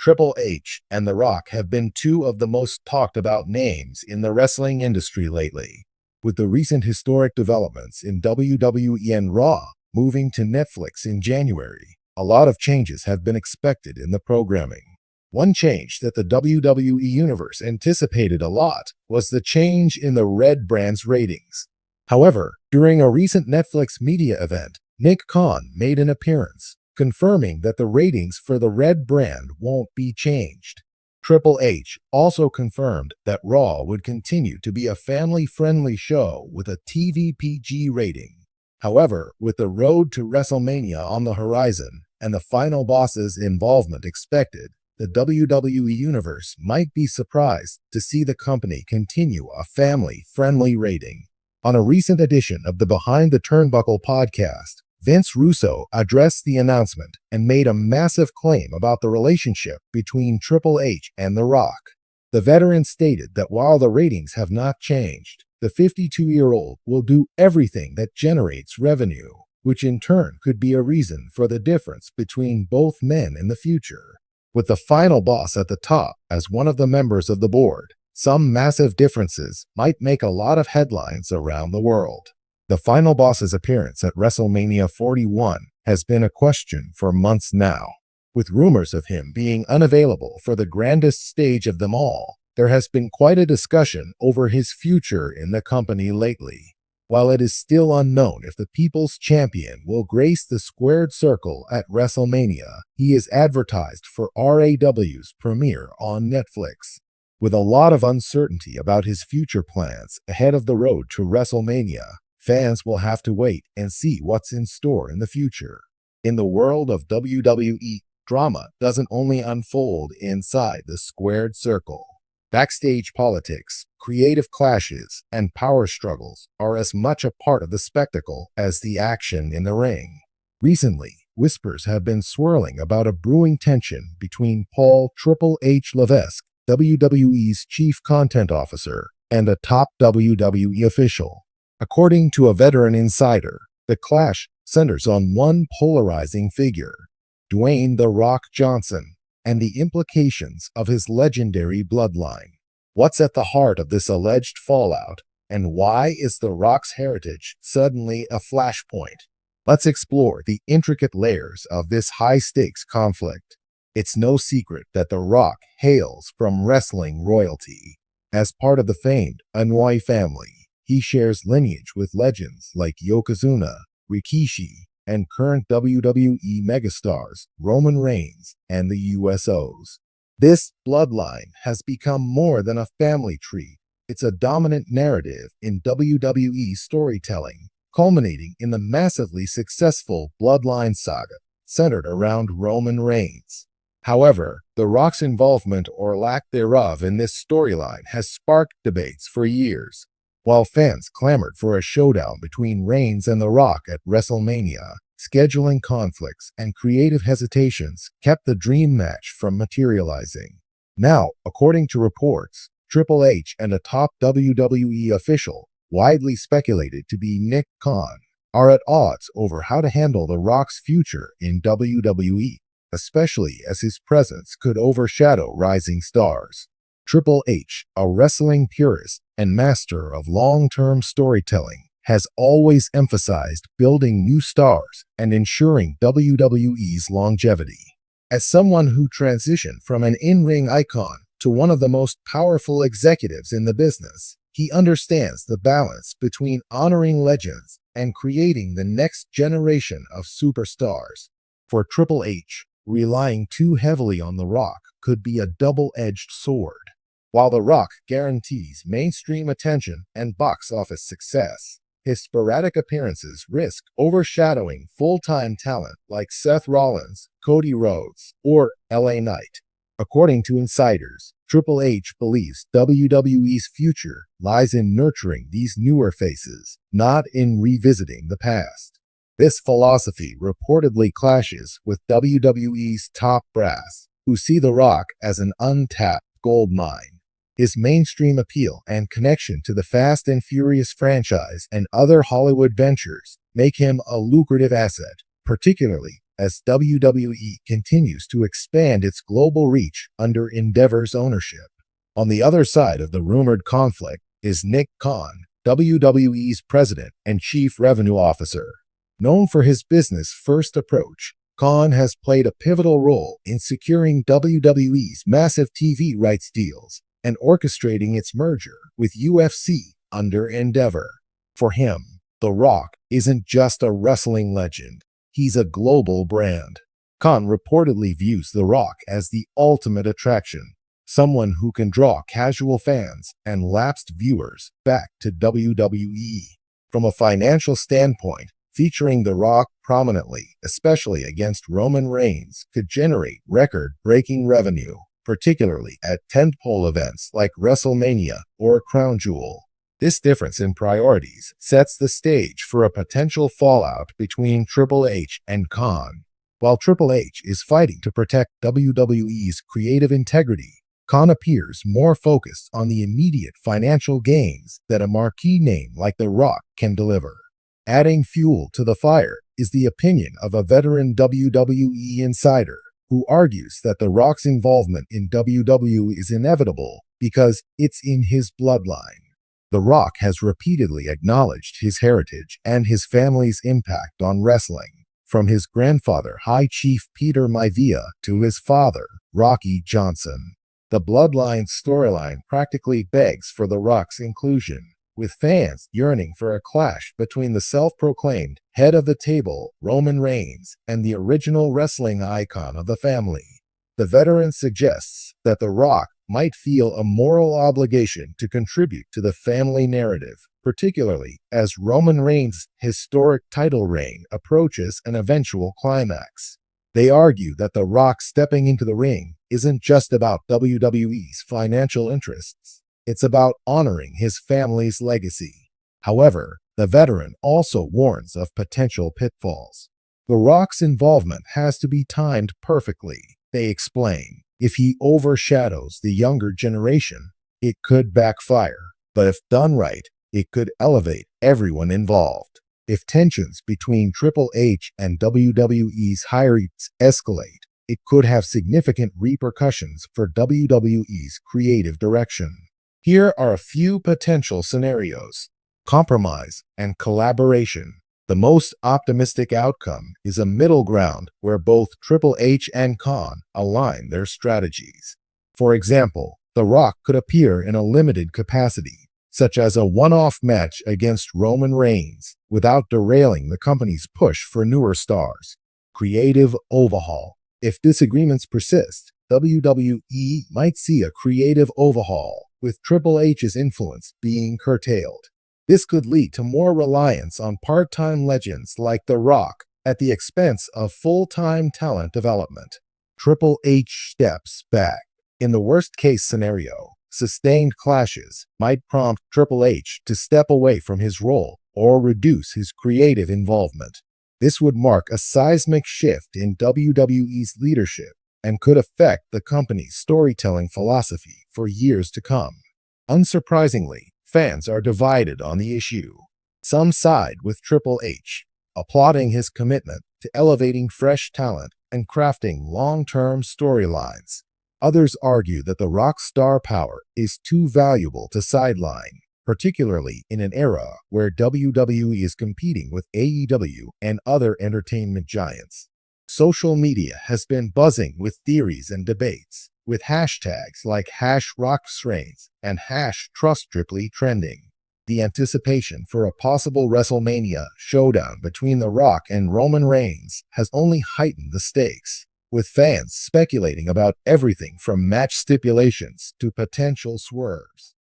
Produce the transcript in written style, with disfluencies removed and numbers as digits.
Triple H and The Rock have been two of the most talked about names in the wrestling industry lately. With the recent historic developments in WWE and Raw moving to Netflix in January, a lot of changes have been expected in the programming. One change that the WWE Universe anticipated a lot was the change in the Red brand's ratings. However, during a recent Netflix media event, Nick Khan made an appearance, confirming that the ratings for the Red brand won't be changed. Triple H also confirmed that Raw would continue to be a family-friendly show with a TVPG rating. However, with the road to WrestleMania on the horizon and the final boss's involvement expected, the WWE Universe might be surprised to see the company continue a family-friendly rating. On a recent edition of the Behind the Turnbuckle podcast, Vince Russo addressed the announcement and made a massive claim about the relationship between Triple H and The Rock. The veteran stated that while the ratings have not changed, the 52-year-old will do everything that generates revenue, which in turn could be a reason for the difference between both men in the future. With the final boss at the top as one of the members of the board, some massive differences might make a lot of headlines around the world. The final boss's appearance at WrestleMania 41 has been a question for months now. With rumors of him being unavailable for the grandest stage of them all, there has been quite a discussion over his future in the company lately. While it is still unknown if the People's Champion will grace the squared circle at WrestleMania, he is advertised for RAW's premiere on Netflix. With a lot of uncertainty about his future plans ahead of the road to WrestleMania, fans will have to wait and see what's in store in the future. In the world of WWE, drama doesn't only unfold inside the squared circle. Backstage politics, creative clashes, and power struggles are as much a part of the spectacle as the action in the ring. Recently, whispers have been swirling about a brewing tension between Paul Triple H Levesque, WWE's chief content officer, and a top WWE official. According to a veteran insider, the clash centers on one polarizing figure, Dwayne "The Rock" Johnson, and the implications of his legendary bloodline. What's at the heart of this alleged fallout, and why is The Rock's heritage suddenly a flashpoint? Let's explore the intricate layers of this high-stakes conflict. It's no secret that The Rock hails from wrestling royalty. As part of the famed Wwe family, he shares lineage with legends like Yokozuna, Rikishi, and current WWE megastars Roman Reigns and the USOs. This bloodline has become more than a family tree. It's a dominant narrative in WWE storytelling, culminating in the massively successful Bloodline saga centered around Roman Reigns. However, The Rock's involvement or lack thereof in this storyline has sparked debates for years. While fans clamored for a showdown between Reigns and The Rock at WrestleMania, scheduling conflicts and creative hesitations kept the dream match from materializing. Now, according to reports, Triple H and a top WWE official, widely speculated to be Nick Khan, are at odds over how to handle The Rock's future in WWE, especially as his presence could overshadow rising stars. Triple H, a wrestling purist and master of long-term storytelling, has always emphasized building new stars and ensuring WWE's longevity. As someone who transitioned from an in-ring icon to one of the most powerful executives in the business, he understands the balance between honoring legends and creating the next generation of superstars. For Triple H, relying too heavily on The Rock could be a double-edged sword. While The Rock guarantees mainstream attention and box office success, his sporadic appearances risk overshadowing full-time talent like Seth Rollins, Cody Rhodes, or LA Knight. According to insiders, Triple H believes WWE's future lies in nurturing these newer faces, not in revisiting the past. This philosophy reportedly clashes with WWE's top brass, who see The Rock as an untapped gold mine. His mainstream appeal and connection to the Fast and Furious franchise and other Hollywood ventures make him a lucrative asset, particularly as WWE continues to expand its global reach under Endeavor's ownership. On the other side of the rumored conflict is Nick Khan, WWE's president and chief revenue officer. Known for his business-first approach, Khan has played a pivotal role in securing WWE's massive TV rights deals and orchestrating its merger with UFC under Endeavor. For him, The Rock isn't just a wrestling legend, he's a global brand. Khan reportedly views The Rock as the ultimate attraction, someone who can draw casual fans and lapsed viewers back to WWE. From a financial standpoint, featuring The Rock prominently, especially against Roman Reigns, could generate record-breaking revenue, particularly at tentpole events like WrestleMania or Crown Jewel. This difference in priorities sets the stage for a potential fallout between Triple H and Khan. While Triple H is fighting to protect WWE's creative integrity, Khan appears more focused on the immediate financial gains that a marquee name like The Rock can deliver. Adding fuel to the fire is the opinion of a veteran WWE insider who argues that The Rock's involvement in WWE is inevitable because it's in his bloodline. The Rock has repeatedly acknowledged his heritage and his family's impact on wrestling, from his grandfather High Chief Peter Maivia to his father, Rocky Johnson. The bloodline storyline practically begs for The Rock's inclusion, with fans yearning for a clash between the self-proclaimed head of the table, Roman Reigns, and the original wrestling icon of the family. The veteran suggests that The Rock might feel a moral obligation to contribute to the family narrative, particularly as Roman Reigns' historic title reign approaches an eventual climax. They argue that The Rock stepping into the ring isn't just about WWE's financial interests. It's about honoring his family's legacy. However, the veteran also warns of potential pitfalls. The Rock's involvement has to be timed perfectly, they explain. If he overshadows the younger generation, it could backfire. But if done right, it could elevate everyone involved. If tensions between Triple H and WWE's hierarchies escalate, it could have significant repercussions for WWE's creative direction. Here are a few potential scenarios: compromise and collaboration. The most optimistic outcome is a middle ground where both Triple H and Khan align their strategies. For example, The Rock could appear in a limited capacity, such as a one-off match against Roman Reigns, without derailing the company's push for newer stars. Creative overhaul. If disagreements persist, WWE might see a creative overhaul, with Triple H's influence being curtailed. This could lead to more reliance on part-time legends like The Rock at the expense of full-time talent development. Triple H steps back. In the worst-case scenario, sustained clashes might prompt Triple H to step away from his role or reduce his creative involvement. This would mark a seismic shift in WWE's leadership and could affect the company's storytelling philosophy for years to come. Unsurprisingly, fans are divided on the issue. Some side with Triple H, applauding his commitment to elevating fresh talent and crafting long-term storylines. Others argue that The Rock's star power is too valuable to sideline, particularly in an era where WWE is competing with AEW and other entertainment giants. Social media has been buzzing with theories and debates, with hashtags like #RockSreigns and #TrustTriple trending. The anticipation for a possible WrestleMania showdown between The Rock and Roman Reigns has only heightened the stakes, with fans speculating about everything from match stipulations to potential swerves.